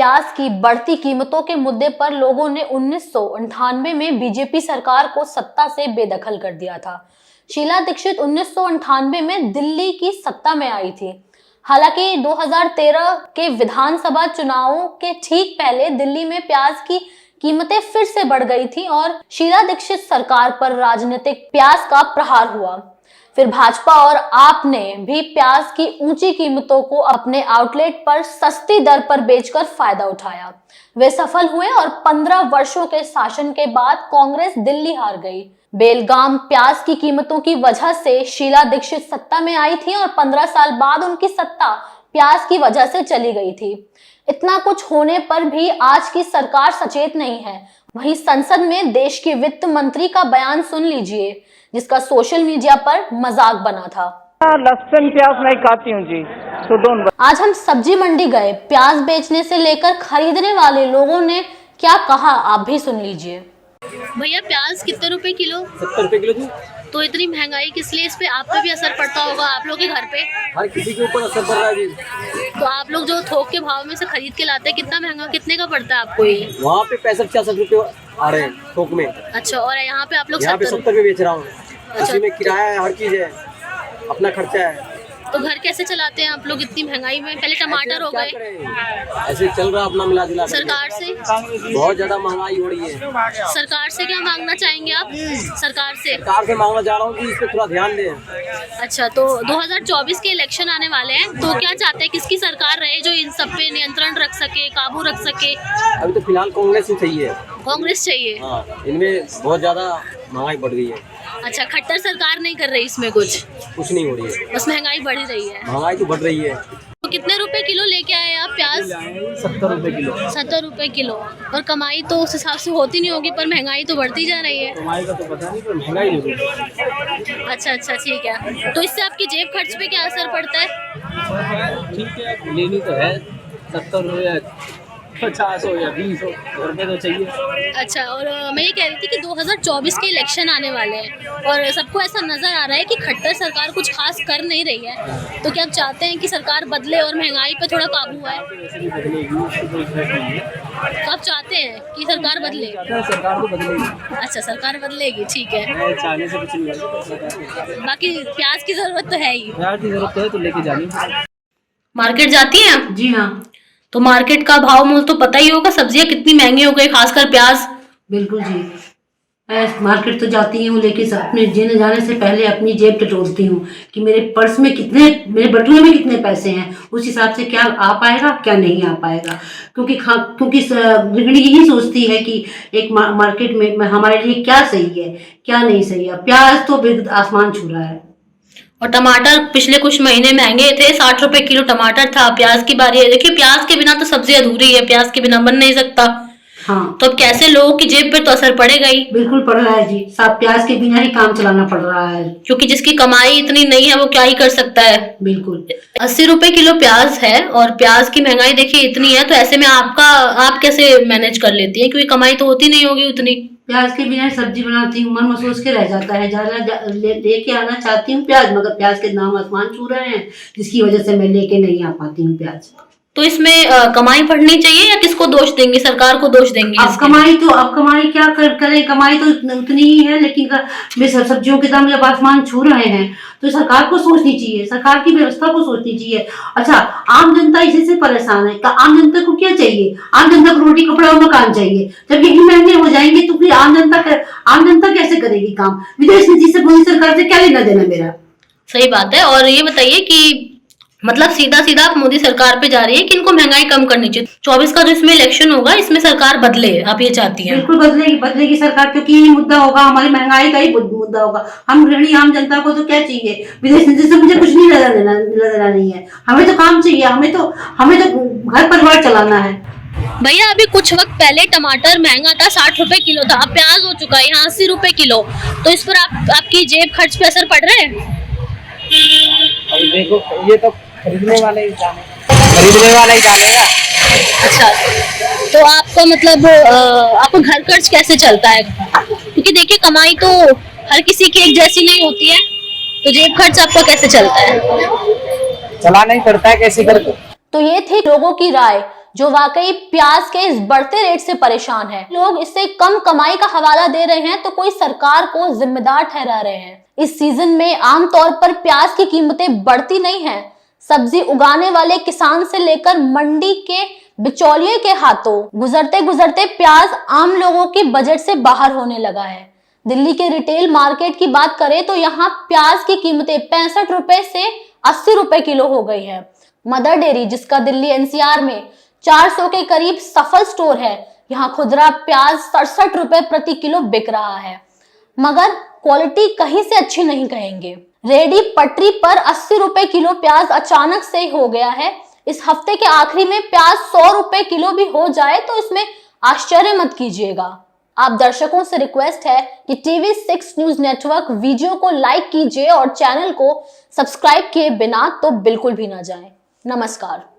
प्याज की बढ़ती कीमतों के मुद्दे पर लोगों ने 1998 में बीजेपी सरकार को सत्ता से बेदखल कर दिया था। शीला दीक्षित 1998 में दिल्ली की सत्ता में आई थी। हालांकि 2013 के विधानसभा चुनावों के ठीक पहले दिल्ली में प्याज की कीमतें फिर से बढ़ गई थी और शीला दीक्षित सरकार पर राजनीतिक प्याज का प्रहार हुआ। फिर भाजपा और आप ने भी प्याज की ऊंची कीमतों को अपने आउटलेट पर सस्ती दर पर बेचकर फायदा उठाया। वे सफल हुए और 15 वर्षों के शासन के बाद कांग्रेस दिल्ली हार गई। बेलगाम प्याज की कीमतों की वजह से शीला दीक्षित सत्ता में आई थी और 15 साल बाद उनकी सत्ता प्याज की वजह से चली गई थी। इतना कुछ होने पर भी आज की सरकार सचेत नहीं है। वहीं संसद में देश के वित्त मंत्री का बयान सुन लीजिए, जिसका सोशल मीडिया पर मजाक बना था। लहसुन प्याज नहीं खाती हूँ जी, तो डोंट। आज हम सब्जी मंडी गए। प्याज बेचने से लेकर खरीदने वाले लोगों ने क्या कहा, आप भी सुन लीजिए। भैया प्याज कितने रुपए किलो? 70 रुपए किलो जी। तो इतनी महंगाई किस लिए? इस पे आप पे भी असर पड़ता होगा, आप लोग के घर पे? हर किसी के ऊपर असर पड़ रहा है जी। तो आप लोग जो थोक के भाव में से खरीद के लाते हैं, कितना महंगा, कितने का पड़ता है आपको ये? वहाँ पे 65-66 रुपए आ रहे हैं थोक में। अच्छा, और यहाँ पे आप लोग यहाँ पे 70 में बेच रहा हूँ। अच्छा। उसी में किराया है, हर चीज है, अपना खर्चा है। तो घर कैसे चलाते हैं आप लोग इतनी महंगाई में? पहले टमाटर हो गए, ऐसे चल रहा अपना मिला जुला। सरकार से बहुत ज्यादा महंगाई हो रही है। सरकार से क्या मांगना चाहेंगे आप? सरकार से मांगना चाह रहा हूँ कि इस पे थोड़ा ध्यान दें। अच्छा, तो 2024 के इलेक्शन आने वाले हैं, तो क्या चाहते हैं किसकी सरकार रहे जो इन सब पे नियंत्रण रख सके, काबू रख सके? अभी तो फिलहाल कांग्रेस ही चाहिए। कांग्रेस चाहिए। हाँ, इनमें बहुत ज्यादा महंगाई बढ़ गई है। अच्छा, खट्टर सरकार नहीं कर रही इसमें कुछ नहीं हो रही है, बस महंगाई बढ़ ही रही है। महंगाई तो बढ़ रही है। तो कितने रुपए किलो लेके आए आप प्याज? 70 रुपए किलो। 70 रुपए किलो। और कमाई तो उस हिसाब से होती नहीं होगी, पर महंगाई तो बढ़ती जा रही है। कमाई का तो पता नहीं, पर महंगाई हो गई। अच्छा, ठीक है। तो इससे आपकी जेब खर्च पे क्या असर पड़ता है? ठीक है, लेनी तो है 70 हो या 50 हो या 20 रुपए तो चाहिए। अच्छा, और मैं ये कह रही थी कि 2024 के इलेक्शन आने वाले हैं और सबको ऐसा नजर आ रहा है कि खट्टर सरकार कुछ खास कर नहीं रही है, तो क्या आप चाहते हैं कि सरकार बदले और महंगाई पे थोड़ा काबू आए? तो आप चाहते हैं कि सरकार बदले? सरकार तो बदलेगी। अच्छा, सरकार बदलेगी, ठीक है। चाहने से कुछ नहीं। बाकी प्याज की जरूरत तो है ही। प्याज की जरूरत है तो लेके जानी। मार्केट जाती हैं आप? जी हाँ। तो मार्केट का भाव मूल्य तो पता ही होगा, सब्जियां कितनी महंगी हो गई, खासकर प्याज। बिल्कुल जी, मैं मार्केट तो जाती हूँ, लेकिन अपने जीने जाने से पहले अपनी जेब टटोलती हूँ कि मेरे पर्स में कितने, मेरे बटुए में कितने पैसे हैं, उस हिसाब से क्या आ पाएगा क्या नहीं आ पाएगा। क्योंकि गृहिणी यही सोचती है कि एक मार्केट में हमारे लिए क्या सही है क्या नहीं सही है। प्याज तो आसमान छू रहा है। और टमाटर पिछले कुछ महीने महंगे थे, 60 रुपए किलो टमाटर था। प्याज की बारी है। देखिए, प्याज के बिना तो सब्जी अधूरी है, प्याज के बिना बन नहीं सकता। हाँ, तो अब कैसे लोगों की जेब पे तो असर पड़ेगा ही। बिल्कुल पड़ रहा है जी, साथ प्याज के बिना ही काम चलाना पड़ रहा है, क्योंकि जिसकी कमाई इतनी नहीं है वो क्या ही कर सकता है। बिल्कुल। 80 रुपए किलो प्याज है और प्याज की महंगाई देखिए इतनी है, तो ऐसे में आप कैसे मैनेज कर लेती है? क्योंकि कमाई तो होती नहीं होगी उतनी। प्याज के बिना सब्जी बनाती हूँ, मन में सोच के रह जाता है, लेके आना चाहती हूँ प्याज, मगर प्याज के दाम आसमान छू रहे हैं, जिसकी वजह से मैं लेके नहीं आ पाती हूँ प्याज। तो इसमें कमाई बढ़नी चाहिए या किसको दोष देंगे? सरकार को दोष देंगे? अब कमाई क्या करें, कमाई तो उतनी ही है, लेकिन सब्जियों के दाम जब आसमान छू रहे हैं तो सरकार को सोचनी चाहिए, सरकार की व्यवस्था को सोचनी चाहिए। अच्छा, आम जनता इसी से परेशान है, आम जनता को क्या चाहिए? आम जनता को रोटी कपड़ा और मकान चाहिए। जब यही महंगे हो जाएंगे तो फिर आम जनता कैसे करेगी काम? विदेश नीति से मोदी सरकार से क्या लेना देना मेरा? सही बात है। और ये बताइए कि मतलब सीधा आप मोदी सरकार पे जा रही है कि इनको महंगाई कम करनी चाहिए। 24 का जो इसमें इलेक्शन होगा, इसमें सरकार बदले, आप ये चाहती हैं? बिल्कुल बदलेगी सरकार, क्योंकि यही मुद्दा होगा, हमारी महंगाई का ही मुद्दा होगा। हम गृहिणी आम जनता को तो क्या चाहिए? विदेश नीति से मुझे कुछ नहीं लेना नहीं है, हमें तो काम चाहिए, हमें तो घर परिवार चलाना है। भैया, अभी कुछ वक्त पहले टमाटर महंगा था, 60 रुपए किलो था, अब प्याज हो चुका है यहाँ 80 रुपए किलो। तो इस पर आपकी जेब खर्च पे असर पड़ रहा है? अब देखो, ये तो खरीदने वाला ही जानेगा। अच्छा, तो आपका मतलब आपका घर खर्च कैसे चलता है? क्योंकि देखिए, कमाई तो हर किसी की एक जैसी नहीं होती है, तो जेब खर्च आपका कैसे चलता है? चलाना ही पड़ता है कैसे करके। तो ये थी लोगों की राय। जो वाकई प्याज के इस बढ़ते रेट से परेशान है। लोग इससे कम कमाई का हवाला दे रहे हैं तो कोई सरकार को जिम्मेदार ठहरा रहे हैं। इस सीजन में आमतौर पर प्याज की कीमतें बढ़ती नहीं हैं। सब्जी उगाने वाले किसान से लेकर मंडी के बिचौलिए के हाथों गुजरते गुजरते प्याज आम लोगों की बजट से बाहर होने लगा है। दिल्ली के रिटेल मार्केट की बात करें तो यहाँ प्याज की कीमतें 65 रुपए से 80 रुपए किलो हो गई है। मदर डेयरी, जिसका दिल्ली एनसीआर में 400 के करीब सफल स्टोर है, यहाँ खुदरा प्याज 67 रुपए प्रति किलो बिक रहा है, मगर क्वालिटी कहीं से अच्छी नहीं कहेंगे। रेडी पटरी पर 80 रुपए किलो प्याज अचानक से हो गया है। इस हफ्ते के आखिरी में प्याज 100 रुपए किलो भी हो जाए तो इसमें आश्चर्य मत कीजिएगा। आप दर्शकों से रिक्वेस्ट है कि TV6 न्यूज नेटवर्क वीडियो को लाइक कीजिए और चैनल को सब्सक्राइब किए बिना तो बिल्कुल भी ना जाएं। नमस्कार।